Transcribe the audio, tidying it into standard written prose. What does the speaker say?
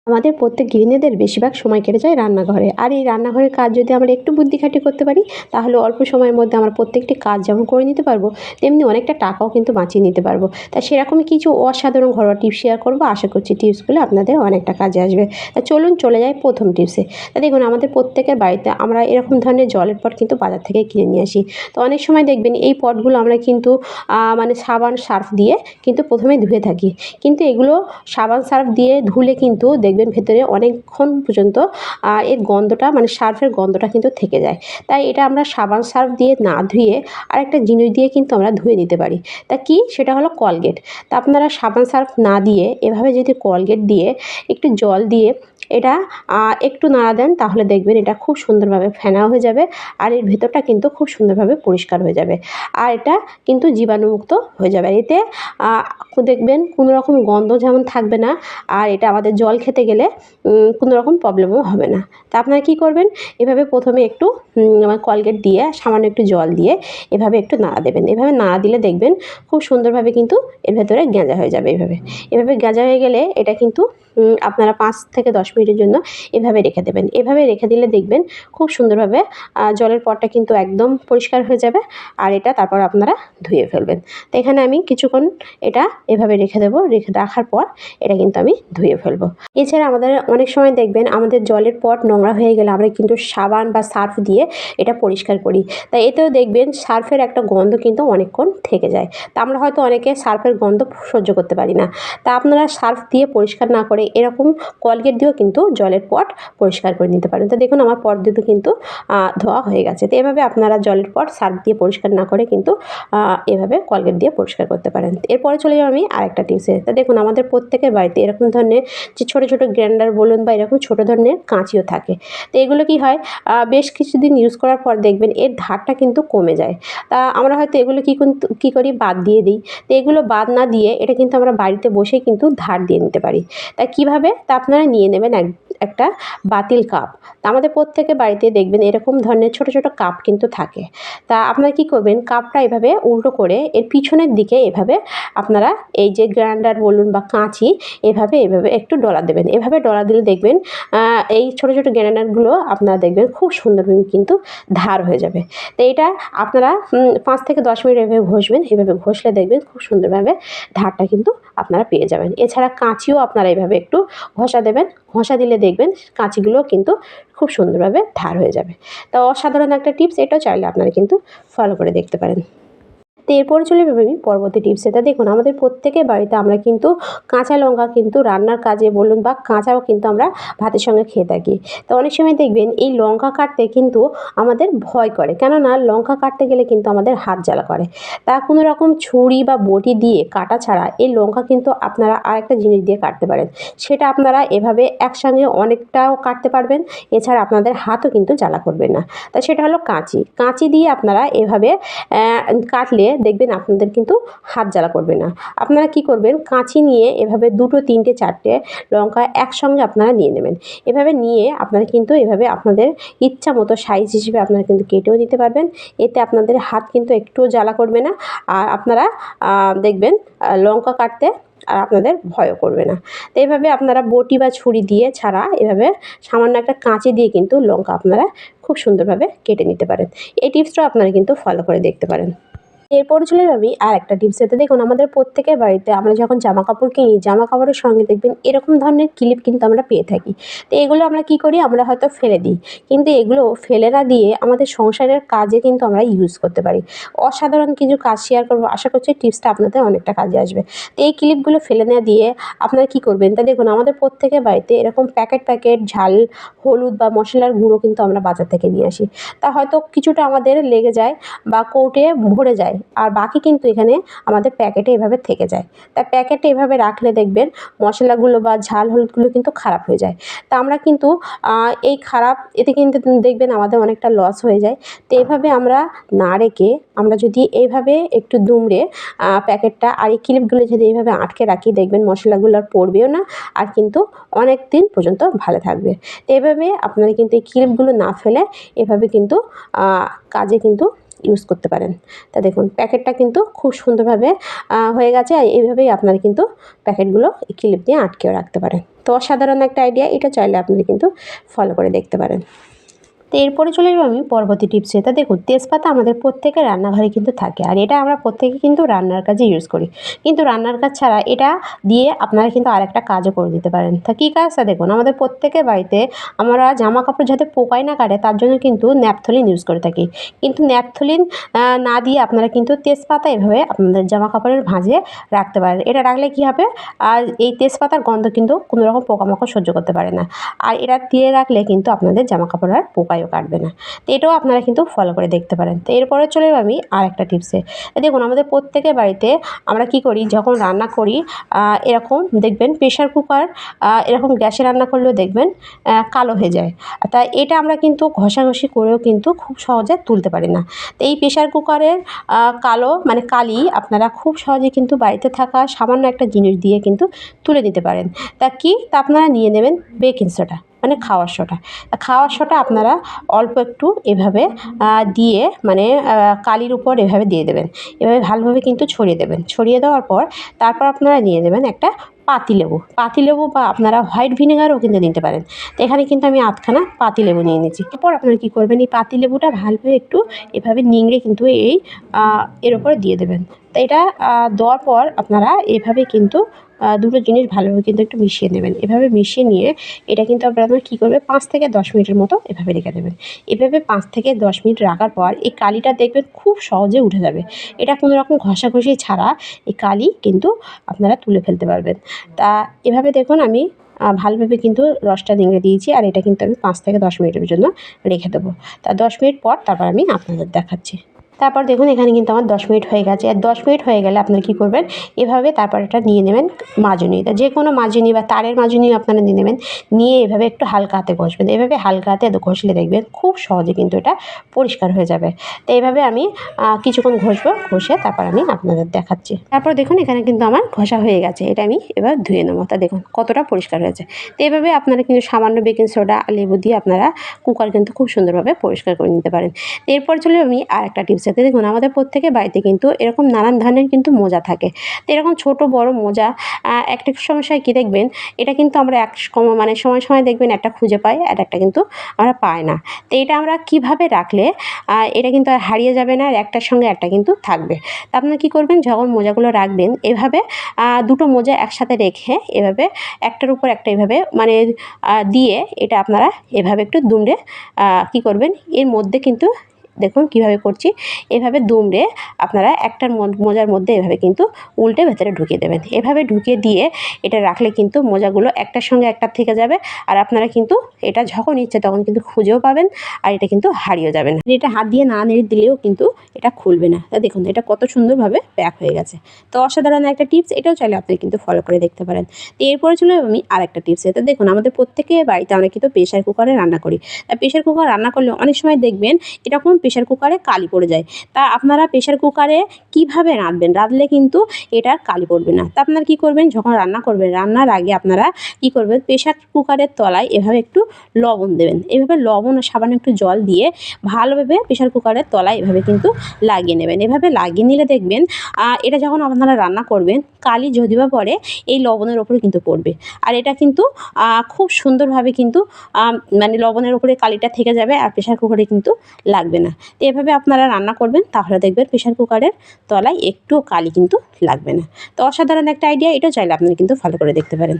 আমাদের প্রত্যেক গৃহিণীদের বেশিরভাগ সময় কেটে যায় রান্নাঘরে। আর এই রান্নাঘরের কাজ যদি আমরা একটু বুদ্ধি খাটিয়ে করতে পারি, তাহলে অল্প সময়ের মধ্যে আমরা প্রত্যেকটি কাজ যেমন করে নিতে পারবো, তেমনি অনেকটা টাকাও কিন্তু বাঁচিয়ে নিতে পারবো। তা সেরকমই কিছু অসাধারণ ঘরোয়া টিপস শেয়ার করবো। আশা করছি টিপসগুলো আপনাদের অনেকটা কাজে আসবে। তা চলুন চলে যাই প্রথম টিপসে। তা দেখুন, আমাদের প্রত্যেকের বাড়িতে আমরা এরকম ধরনের জলের পট কিন্তু বাজার থেকে কিনে নিয়ে আসি। তো অনেক সময় দেখবেন এই পটগুলো আমরা কিন্তু মানে সাবান সার্ফ দিয়ে কিন্তু প্রথমে ধুয়ে থাকি। কিন্তু এগুলো সাবান সার্ফ দিয়ে ধুলে কিন্তু দেখবেন ভেতরে অনেকক্ষণ পর্যন্ত এর গন্ধটা মানে সার্ফের গন্ধটা কিন্তু থেকে যায়। তাই এটা আমরা সাবান সার্ফ দিয়ে না ধুয়ে আরেকটা জিনিস দিয়ে কিন্তু আমরা ধুয়ে নিতে পারি। তা কি? সেটা হলো কলগেট। তা আপনারা সাবান সার্ফ না দিয়ে এভাবে যদি কলগেট দিয়ে একটু জল দিয়ে এটা একটু নাড়া দেন, তাহলে দেখবেন এটা খুব সুন্দরভাবে ফেনা হয়ে যাবে। আর এর ভেতরটা কিন্তু খুব সুন্দরভাবে পরিষ্কার হয়ে যাবে। আর এটা কিন্তু জীবাণুমুক্ত হয়ে যাবে। এতে দেখবেন কোনো রকম গন্ধ যেমন থাকবে না, আর এটা আমাদের জল খেতে গেলে কোনো রকম প্রবলেমও হবে না। তা আপনারা কী করবেন, এভাবে প্রথমে একটু কলগেট দিয়ে সামান্য একটু জল দিয়ে এভাবে একটু নাড়া দেবেন। এভাবে নাড়া দিলে দেখবেন খুব সুন্দরভাবে কিন্তু এর ভেতরে গেঁজা হয়ে যাবে। এভাবে গেঁজা হয়ে গেলে এটা কিন্তু আপনারা 5 থেকে 10 মিনিটের জন্য এভাবে রেখে দেবেন। এভাবে রেখে দিলে দেখবেন খুব সুন্দরভাবে জলের পটটা কিন্তু একদম পরিষ্কার হয়ে যাবে। আর এটা তারপর আপনারা ধুয়ে ফেলবেন। তো এখানে আমি কিছুক্ষণ এটা এভাবে রেখে দেবো। রাখার পর এটা কিন্তু আমি ধুয়ে ফেলবো। এছাড়া আমাদের অনেক সময় দেখবেন আমাদের জলের পট নোংরা হয়ে গেলে আমরা কিন্তু সাবান বা সার্ফ দিয়ে এটা পরিষ্কার করি। তাই এতেও দেখবেন সার্ফের একটা গন্ধ কিন্তু অনেকক্ষণ থেকে যায়। তা আমরা হয়তো অনেকে সার্ফের গন্ধ সহ্য করতে পারি না। তা আপনারা সার্ফ দিয়ে পরিষ্কার না করে এরকম কলগেট দিয়েও কিন্তু জলের পট পরিষ্কার করে নিতে পারেন। তো দেখুন, আমার পট দুটো কিন্তু ধোয়া হয়ে গেছে। তো এভাবে আপনারা জলের পট সার্ফ দিয়ে পরিষ্কার না করে কিন্তু এভাবে কলগেট দিয়ে পরিষ্কার করতে পারেন। এরপরে চলে যাবো আমি আরেকটা টিপসে। তা দেখুন, আমাদের প্রত্যেকের বাড়িতে এরকম ধরনের যে ছোটো ছোটো গ্রাইন্ডার বলুন বা এরকম ছোটো ধরনের কাঁচিও থাকে। তো এগুলো কি হয়, বেশ কিছুদিন ইউজ করার পর দেখবেন এর ধারটা কিন্তু কমে যায়। তা আমরা হয়তো এগুলো কী করি, বাদ দিয়ে দিই। তো এগুলো বাদ না দিয়ে এটা কিন্তু আমরা বাড়িতে বসেই কিন্তু ধার দিয়ে নিতে পারি। তা কীভাবে? তা আপনারা নিয়ে নেবেন একটা বাতিল কাপ। তা আমাদের প্রত্যেকের বাড়িতে দেখবেন এরকম ধরনের ছোটো ছোটো কাপ কিন্তু থাকে। তা আপনারা কী করবেন, কাপটা এভাবে উল্টো করে এর পিছনের দিকে এভাবে আপনারা এই যে গ্রাইন্ডার বলুন বা কাঁচি এভাবে একটু ডলা দেবেন। এভাবে ডলা দিলে দেখবেন এই ছোটো ছোটো গ্রাইন্ডারগুলো আপনারা দেখবেন খুব সুন্দরভাবে কিন্তু ধার হয়ে যাবে। তো এটা আপনারা 5 থেকে 10 মিনিট এভাবে ঘষবেন। এভাবে ঘষলে দেখবেন খুব সুন্দরভাবে ধারটা কিন্তু আপনারা পেয়ে যাবেন। এছাড়া কাঁচিও আপনারা এভাবে একটু ঘষা দেবেন। ঘষা দিলে দেখবেন কাঁচিগুলোও কিন্তু খুব সুন্দরভাবে ধার হয়ে যাবে। তো অসাধারণ একটা টিপস, এটাও চাইলে আপনারা কিন্তু ফলো করে দেখতে পারেন। তো এরপরে চলে যাবো আমি পরবর্তী টিপসে। তা দেখুন, আমাদের প্রত্যেকের বাড়িতে আমরা কিন্তু কাঁচা লঙ্কা কিন্তু রান্নার কাজে বলুন বা কাঁচাও কিন্তু আমরা ভাতের সঙ্গে খেয়ে থাকি। তো অনেক সময় দেখবেন এই লঙ্কা কাটতে কিন্তু আমাদের ভয় করে, কেননা লঙ্কা কাটতে গেলে কিন্তু আমাদের হাত জ্বালা করে। তা কোনো রকম ছুরি বা বটি দিয়ে কাটা ছাড়া এই লঙ্কা কিন্তু আপনারা আরেকটা জিনিস দিয়ে কাটতে পারেন। সেটা আপনারা এভাবে একসঙ্গে অনেকটাও কাটতে পারবেন। এছাড়া আপনাদের হাতও কিন্তু জ্বালা করবে না। তা সেটা হলো কাঁচি। কাঁচি দিয়ে আপনারা এভাবে কাটলে দেখবেন আপনাদের কিন্তু হাত জ্বালা করবে না। আপনারা কি করবেন, কাঁচি নিয়ে এভাবে 2, 3, 4টে লঙ্কা একসঙ্গে আপনারা নিয়ে নেবেন। এভাবে নিয়ে আপনারা কিন্তু এভাবে আপনাদের ইচ্ছা মতো সাইজ হিসেবে আপনারা কিন্তু কেটেও নিতে পারবেন। এতে আপনাদের হাত কিন্তু একটুও জ্বালা করবে না। আর আপনারা দেখবেন লঙ্কা কাটতে আর আপনাদের ভয়ও করবে না। তো এভাবে আপনারা বটি বা ছুরি দিয়ে ছাড়া এভাবে সামান্য একটা কাঁচি দিয়ে কিন্তু লঙ্কা আপনারা খুব সুন্দরভাবে কেটে নিতে পারেন। এই টিপসটাও আপনারা কিন্তু ফলো করে দেখতে পারেন। এরপরে চলে যাবি আর একটা টিপসে। তো দেখুন, আমাদের প্রত্যেকের বাড়িতে আমরা যখন জামা কাপড় কিনি, জামা কাপড়ের সঙ্গে দেখবেন এরকম ধরনের ক্লিপ কিন্তু আমরা পেয়ে থাকি। তো এগুলো আমরা কী করি, আমরা হয়তো ফেলে দিই। কিন্তু এগুলো ফেলে না দিয়ে আমাদের সংসারের কাজে কিন্তু আমরা ইউজ করতে পারি। অসাধারণ কিছু কাজ শেয়ার করবো, আশা করছি টিপসটা আপনাদের অনেকটা কাজে আসবে। তো এই ক্লিপগুলো ফেলে না দিয়ে আপনারা কী করবেন, তা দেখুন আমাদের প্রত্যেকের বাড়িতে এরকম প্যাকেট ঝাল, হলুদ বা মশলার গুঁড়ো কিন্তু আমরা বাজার থেকে নিয়ে আসি। তা হয়তো কিছুটা আমাদের লেগে যায় বা কৌটে ভরে যায়, আর বাকি কিন্তু এখানে আমাদের প্যাকেটে এভাবে থেকে যায়। তা প্যাকেটে এভাবে রাখলে দেখবেন মশলাগুলো বা ঝাল হলুদগুলো কিন্তু খারাপ হয়ে যায়। তা আমরা কিন্তু এই খারাপ এতে কিন্তু দেখবেন আমাদের অনেকটা লস হয়ে যায়। তো এভাবে আমরা না রেখে আমরা যদি এইভাবে একটু দুমড়ে প্যাকেটটা আর এই ক্লিপগুলো যদি এইভাবে আটকে রাখি, দেখবেন মশলাগুলো আর পড়বেও না, আর কিন্তু অনেক দিন পর্যন্ত ভালো থাকবে। তো এভাবে আপনারা কিন্তু এই ক্লিপগুলো না ফেলে এভাবে কিন্তু কাজে কিন্তু ইউজ করতে পারেন। তা দেখুন প্যাকেটটা কিন্তু খুব সুন্দরভাবে হয়ে গেছে। আর এইভাবেই আপনারা কিন্তু প্যাকেটগুলো ক্লিপ দিয়ে আটকেও রাখতে পারেন। তো অসাধারণ একটা আইডিয়া, এটা চাইলে আপনারা কিন্তু ফলো করে দেখতে পারেন। তো এরপরে চলে যাবো আমি পরবর্তী টিপসে। তা দেখুন তেজপাতা আমাদের প্রত্যেকের রান্নাঘরে কিন্তু থাকে, আর এটা আমরা প্রত্যেকে কিন্তু রান্নার কাজে ইউজ করি। কিন্তু রান্নার কাজ ছাড়া এটা দিয়ে আপনারা কিন্তু আরেকটা কাজও করে দিতে পারেন। তা কী কাজ? তা দেখুন আমাদের প্রত্যেকের বাড়িতে আমরা জামা কাপড় যাতে পোকায় না কাটে তার জন্য কিন্তু ন্যাপথলিন ইউজ করে থাকি। কিন্তু ন্যাপথলিন না দিয়ে আপনারা কিন্তু তেজপাতা এভাবে আপনাদের জামা কাপড়ের ভাঁজে রাখতে পারেন। এটা রাখলে কী হবে, আর এই তেজপাতার গন্ধ কিন্তু কোনো রকম পোকামাকড় সহ্য করতে পারে না। আর এটা দিয়ে রাখলে কিন্তু আপনাদের জামা কাপড় আর পোকায়ও কাটবে না। তো এটাও আপনারা কিন্তু ফলো করে দেখতে পারেন। তো এরপরে চলে যাবো আমি আরেকটা টিপসে। দেখুন আমাদের প্রত্যেকের বাড়িতে আমরা কী করি, যখন রান্না করি এরকম দেখবেন প্রেশার কুকার এরকম গ্যাসে রান্না করলেও দেখবেন কালো হয়ে যায়। তা এটা আমরা কিন্তু ঘষাঘষি করেও কিন্তু খুব সহজে তুলতে পারি না। তো এই প্রেশার কুকারের কালো মানে কালি আপনারা খুব সহজে কিন্তু বাড়িতে থাকা সামান্য একটা জিনিস দিয়ে কিন্তু তুলে দিতে পারেন। তা কি? তা আপনারা নিয়ে নেবেন বেকিং সোডা, মানে খাওয়ার সোডা। খাওয়ার সোডা আপনারা অল্প একটু এভাবে দিয়ে মানে কালির উপর এভাবে দিয়ে দেবেন। এভাবে ভালোভাবে কিন্তু ছড়িয়ে দেবেন। ছড়িয়ে দেওয়ার পর তারপর আপনারা নিয়ে নেবেন একটা পাতিলেবু বা আপনারা হোয়াইট ভিনেগারও কিন্তু নিতে পারেন। তো এখানে কিন্তু আমি আধখানা পাতিলেবু নিয়ে নিয়েছি। এরপর আপনারা কী করবেন, এই পাতিলেবুটা ভালোভাবে একটু এভাবে নিংড়ে কিন্তু এর উপরে দিয়ে দেবেন। তো এটা দেওয়ার পর আপনারা এভাবে কিন্তু দুটো জিনিস ভালোভাবে কিন্তু একটু মিশিয়ে নেবেন। এভাবে মিশিয়ে নিয়ে এটা কিন্তু আপনারা কী করবে 5 থেকে 10 মিনিটের মতো এভাবে রেখে দেবেন। এভাবে 5 থেকে 10 মিনিট রাখার পর এই কালিটা দেখবেন খুব সহজে উঠে যাবে। এটা কোনো রকম ঘষাঘষি ছাড়া এই কালি কিন্তু আপনারা তুলে ফেলতে পারবেন। তা এভাবে দেখুন আমি ভালোভাবে কিন্তু রসটা নিংড়ে দিয়েছি, আর এটা কিন্তু আমি 5 থেকে 10 মিনিটের জন্য রেখে দেবো। তা 10 মিনিট পর তারপর আমি আপনাদের দেখাচ্ছি। তারপর দেখুন এখানে কিন্তু আমার 10 মিনিট হয়ে গেছে। আর 10 মিনিট হয়ে গেলে আপনারা কী করবেন, এভাবে তারপর এটা নিয়ে নেবেন মাজনি। তা যে কোনো মাজনি বা তারের মাজনি আপনারা নিয়ে নেবেন। নিয়ে এভাবে একটু হালকা হাতে ঘষবেন। এভাবে হালকা হাতে ঘষলে দেখবেন খুব সহজে কিন্তু এটা পরিষ্কার হয়ে যাবে। তো এইভাবে আমি কিছুক্ষণ ঘষবো, ঘষে তারপর আমি আপনাদের দেখাচ্ছি। তারপর দেখুন এখানে কিন্তু আমার ঘষা হয়ে গেছে। এটা আমি এবার ধুয়ে নেবো। তা দেখুন কতটা পরিষ্কার হয়েছে। তো এইভাবে আপনারা কিন্তু সামান্য বেকিং সোডা আর লেবু দিয়ে আপনারা কুকার কিন্তু খুব সুন্দরভাবে পরিষ্কার করে নিতে পারেন। এরপর চলে আমি আরেকটা টিপস। যাতে দেখুন আমাদের প্রত্যেকের বাড়িতে কিন্তু এরকম নানান ধরনের কিন্তু মোজা থাকে। তো এরকম ছোট বড় মোজা একটা সমস্যায় কী দেখবেন, এটা কিন্তু আমরা মানে সময় সময় দেখবেন একটা খুঁজে পাই আর একটা কিন্তু আমরা পাই না। তো এটা আমরা কীভাবে রাখলে এটা কিন্তু আর হারিয়ে যাবে না, আর একটার সঙ্গে একটা কিন্তু থাকবে। তা আপনারা কী করবেন, যখন মোজাগুলো রাখবেন এভাবে দুটো মোজা একসাথে রেখে এভাবে একটার উপর একটা এভাবে মানে দিয়ে এটা আপনারা এভাবে একটু দুমড়ে কী করবেন, এর মধ্যে কিন্তু দেখুন কীভাবে করছি, এভাবে দুমড়ে আপনারা একটার মোজার মধ্যে এভাবে কিন্তু উল্টে ভেতরে ঢুকিয়ে দেবেন। এভাবে ঢুকিয়ে দিয়ে এটা রাখলে কিন্তু মোজাগুলো একটার সঙ্গে একটা থেকে যাবে, আর আপনারা কিন্তু এটা যখন ইচ্ছে তখন কিন্তু খুঁজেও পাবেন, আর এটা কিন্তু হারিয়েও যাবে না। এটা হাত দিয়ে না নেড়ে দিলেও কিন্তু এটা খুলবে না। তা দেখুন এটা কত সুন্দরভাবে প্যাক হয়ে গেছে। তো অসাধারণ একটা টিপস, এটাও চাইলে আপনি কিন্তু ফলো করে দেখতে পারেন। তো এরপরে চলে আমি আরেকটা টিপস। এটা দেখুন আমাদের প্রত্যেকের বাড়িতে আমরা কিন্তু প্রেশার কুকারে রান্না করি। তা প্রেশার কুকার রান্না করলে অনেক সময় দেখবেন এরকম প্রেশার কুকারে কালি পড়ে যায়। তা আপনারা প্রেশার কুকারে কীভাবে রাঁধবেন, রাঁধলে কিন্তু এটার কালি পড়বে না। তা আপনারা কী করবেন, যখন রান্না করবেন রান্নার আগে আপনারা কী করবেন, প্রেশার কুকারের তলায় এভাবে একটু লবণ দেবেন। এভাবে লবণ ও সামান্য একটু জল দিয়ে ভালোভাবে প্রেশার কুকারের তলায় এভাবে কিন্তু লাগিয়ে নেবেন। এভাবে লাগিয়ে নিলে দেখবেন এটা যখন আপনারা রান্না করবেন কালি যদি বা পড়ে এই লবণের ওপরে কিন্তু পড়বে, আর এটা কিন্তু খুব সুন্দরভাবে কিন্তু মানে লবণের ওপরে কালিটা থেকে যাবে, আর প্রেশার কুকারে কিন্তু লাগবে না। তো এভাবে আপনারা রান্না করবেন, তাহলে দেখবেন প্রেশার কুকারের তলায় একটুও কালি কিন্তু লাগবে না। তো অসাধারণ একটা আইডিয়া, এটাও চাইলে আপনারা কিন্তু ফলো করে দেখতে পারেন।